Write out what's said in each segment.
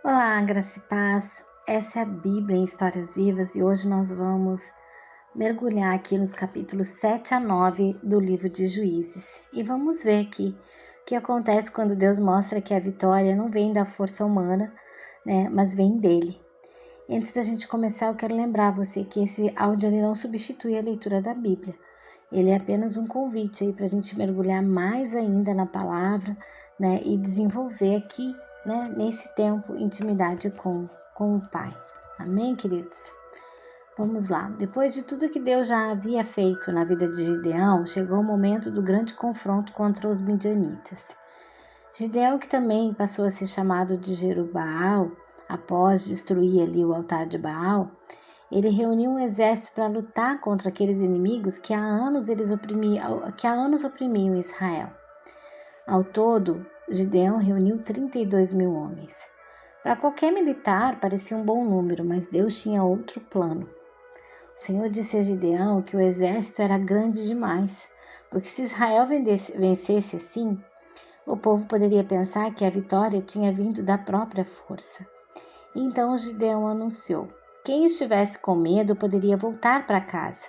Olá, graça e paz. Essa é a Bíblia em Histórias Vivas e hoje nós vamos mergulhar aqui nos capítulos 7 a 9 do livro de Juízes. E vamos ver aqui o que acontece quando Deus mostra que a vitória não vem da força humana, mas vem dele. E antes da gente começar, eu quero lembrar você que esse áudio ele não substitui a leitura da Bíblia. Ele é apenas um convite aí para a gente mergulhar mais ainda na palavra, e desenvolver aqui, nesse tempo, intimidade com o Pai. Amém, queridos? Vamos lá. Depois de tudo que Deus já havia feito na vida de Gideão, chegou o momento do grande confronto contra os midianitas. Gideão, que também passou a ser chamado de Jerubbaal, após destruir ali o altar de Baal, ele reuniu um exército para lutar contra aqueles inimigos que há anos oprimiam Israel. Ao todo, Gideão reuniu 32 mil homens. Para qualquer militar, parecia um bom número, mas Deus tinha outro plano. O Senhor disse a Gideão que o exército era grande demais, porque se Israel vencesse assim, o povo poderia pensar que a vitória tinha vindo da própria força. Então Gideão anunciou: quem estivesse com medo poderia voltar para casa.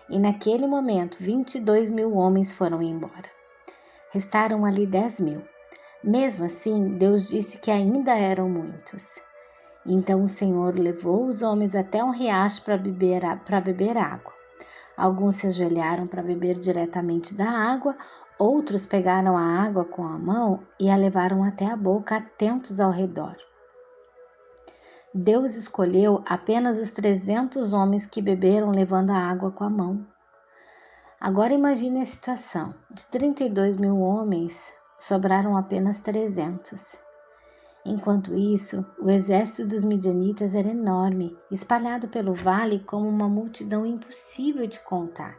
E naquele momento, 22 mil homens foram embora. Restaram ali 10 mil. Mesmo assim, Deus disse que ainda eram muitos. Então o Senhor levou os homens até um riacho para beber água. Alguns se ajoelharam para beber diretamente da água, outros pegaram a água com a mão e a levaram até a boca, atentos ao redor. Deus escolheu apenas os 300 homens que beberam levando a água com a mão. Agora imagine a situação. De 32 mil homens, sobraram apenas 300. Enquanto isso, o exército dos midianitas era enorme, espalhado pelo vale como uma multidão impossível de contar.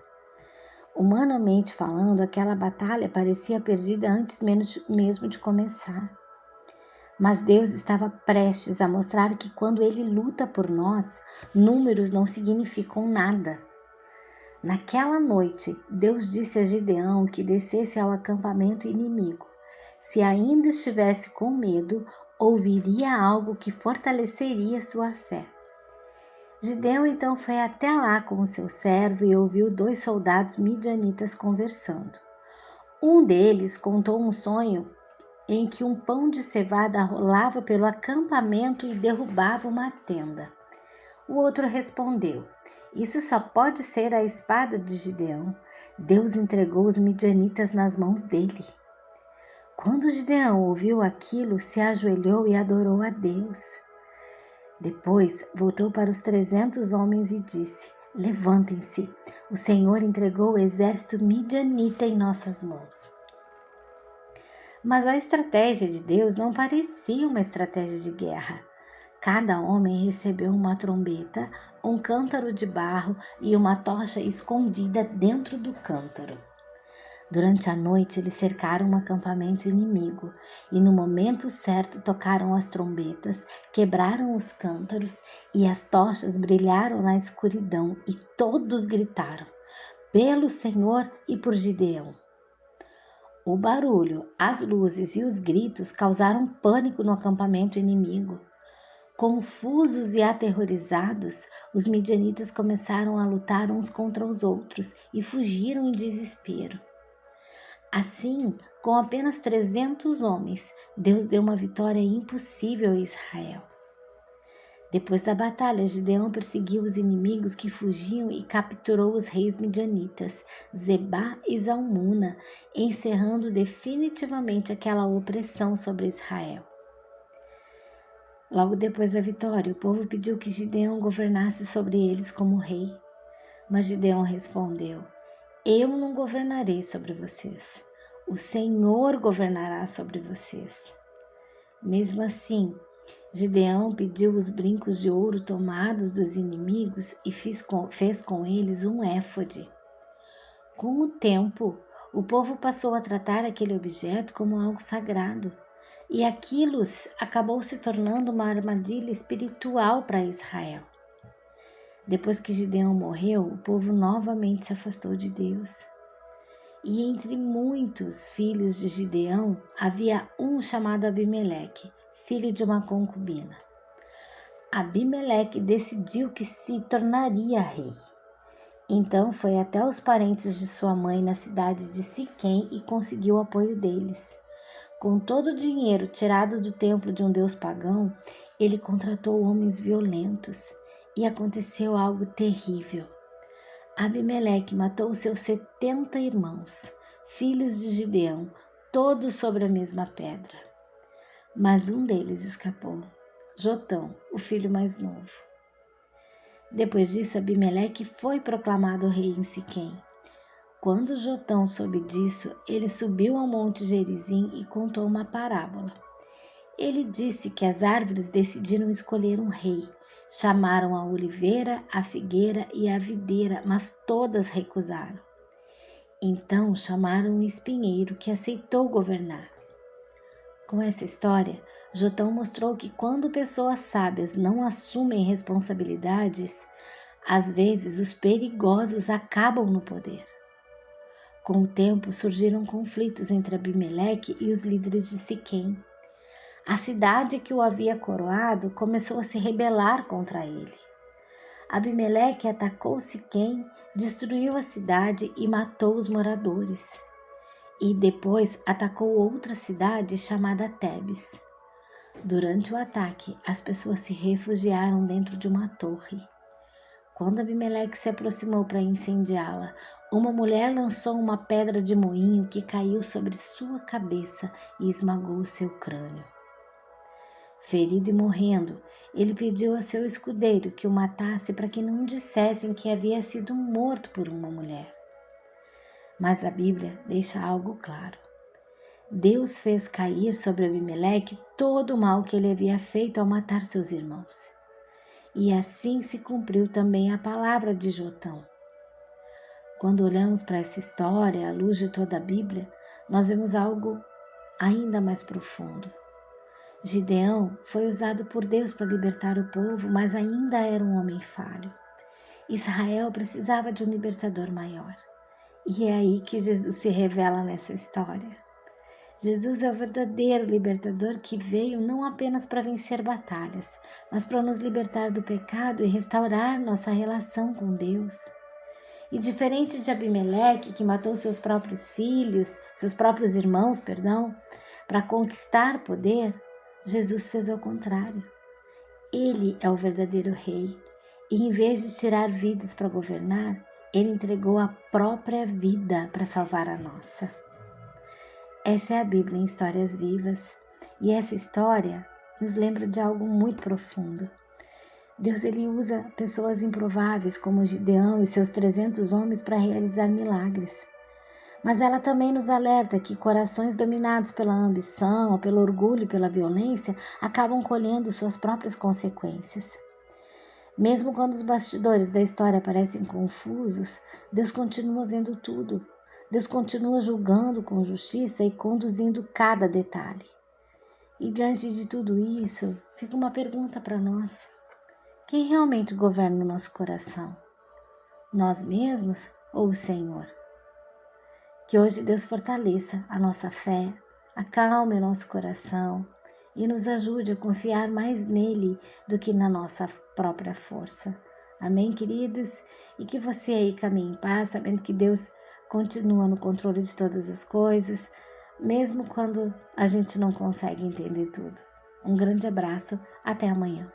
Humanamente falando, aquela batalha parecia perdida antes mesmo de começar. Mas Deus estava prestes a mostrar que quando Ele luta por nós, números não significam nada. Naquela noite, Deus disse a Gideão que descesse ao acampamento inimigo. Se ainda estivesse com medo, ouviria algo que fortaleceria sua fé. Gideão então foi até lá com o seu servo e ouviu 2 soldados midianitas conversando. Um deles contou um sonho em que um pão de cevada rolava pelo acampamento e derrubava uma tenda. O outro respondeu: isso só pode ser a espada de Gideão. Deus entregou os midianitas nas mãos dele. Quando Gideão ouviu aquilo, se ajoelhou e adorou a Deus. Depois voltou para os 300 homens e disse: levantem-se, o Senhor entregou o exército midianita em nossas mãos. Mas a estratégia de Deus não parecia uma estratégia de guerra. Cada homem recebeu uma trombeta, um cântaro de barro e uma tocha escondida dentro do cântaro. Durante a noite eles cercaram um acampamento inimigo e no momento certo tocaram as trombetas, quebraram os cântaros e as tochas brilharam na escuridão e todos gritaram: pelo Senhor e por Gideão. O barulho, as luzes e os gritos causaram pânico no acampamento inimigo. Confusos e aterrorizados, os midianitas começaram a lutar uns contra os outros e fugiram em desespero. Assim, com apenas 300 homens, Deus deu uma vitória impossível a Israel. Depois da batalha, Gideão perseguiu os inimigos que fugiam e capturou os reis midianitas, Zebá e Zalmuna, encerrando definitivamente aquela opressão sobre Israel. Logo depois da vitória, o povo pediu que Gideão governasse sobre eles como rei. Mas Gideão respondeu: eu não governarei sobre vocês. O Senhor governará sobre vocês. Mesmo assim, Gideão pediu os brincos de ouro tomados dos inimigos e fez com eles um éfode. Com o tempo, o povo passou a tratar aquele objeto como algo sagrado, e aquilo acabou se tornando uma armadilha espiritual para Israel. Depois que Gideão morreu, o povo novamente se afastou de Deus. E entre muitos filhos de Gideão, havia um chamado Abimeleque, filho de uma concubina. Abimeleque decidiu que se tornaria rei. Então foi até os parentes de sua mãe na cidade de Siquém e conseguiu o apoio deles. Com todo o dinheiro tirado do templo de um deus pagão, ele contratou homens violentos e aconteceu algo terrível. Abimeleque matou seus 70 irmãos, filhos de Gideão, todos sobre a mesma pedra. Mas um deles escapou, Jotão, o filho mais novo. Depois disso, Abimeleque foi proclamado rei em Siquém. Quando Jotão soube disso, ele subiu ao monte Gerizim e contou uma parábola. Ele disse que as árvores decidiram escolher um rei. Chamaram a oliveira, a figueira e a videira, mas todas recusaram. Então chamaram um espinheiro que aceitou governar. Com essa história, Jotão mostrou que quando pessoas sábias não assumem responsabilidades, às vezes os perigosos acabam no poder. Com o tempo surgiram conflitos entre Abimeleque e os líderes de Siquém. A cidade que o havia coroado começou a se rebelar contra ele. Abimeleque atacou Siquém, destruiu a cidade e matou os moradores. E depois atacou outra cidade chamada Tebes. Durante o ataque, as pessoas se refugiaram dentro de uma torre. Quando Abimeleque se aproximou para incendiá-la, uma mulher lançou uma pedra de moinho que caiu sobre sua cabeça e esmagou seu crânio. Ferido e morrendo, ele pediu a seu escudeiro que o matasse para que não dissessem que havia sido morto por uma mulher. Mas a Bíblia deixa algo claro. Deus fez cair sobre Abimeleque todo o mal que ele havia feito ao matar seus irmãos. E assim se cumpriu também a palavra de Jotão. Quando olhamos para essa história à luz de toda a Bíblia, nós vemos algo ainda mais profundo. Gideão foi usado por Deus para libertar o povo, mas ainda era um homem falho. Israel precisava de um libertador maior. E é aí que Jesus se revela nessa história. Jesus é o verdadeiro libertador que veio não apenas para vencer batalhas, mas para nos libertar do pecado e restaurar nossa relação com Deus. E diferente de Abimeleque, que matou seus próprios irmãos, para conquistar poder, Jesus fez ao contrário. Ele é o verdadeiro rei, e em vez de tirar vidas para governar, ele entregou a própria vida para salvar a nossa. Essa é a Bíblia em histórias vivas, e essa história nos lembra de algo muito profundo. Deus ele usa pessoas improváveis como Gideão e seus 300 homens para realizar milagres. Mas ela também nos alerta que corações dominados pela ambição, pelo orgulho e pela violência acabam colhendo suas próprias consequências. Mesmo quando os bastidores da história parecem confusos, Deus continua vendo tudo. Deus continua julgando com justiça e conduzindo cada detalhe. E diante de tudo isso, fica uma pergunta para nós. Quem realmente governa o nosso coração? Nós mesmos ou o Senhor? Que hoje Deus fortaleça a nossa fé, acalme o nosso coração e nos ajude a confiar mais nele do que na nossa própria força. Amém, queridos? E que você aí caminhe em paz, sabendo que Deus continua no controle de todas as coisas, mesmo quando a gente não consegue entender tudo. Um grande abraço, até amanhã.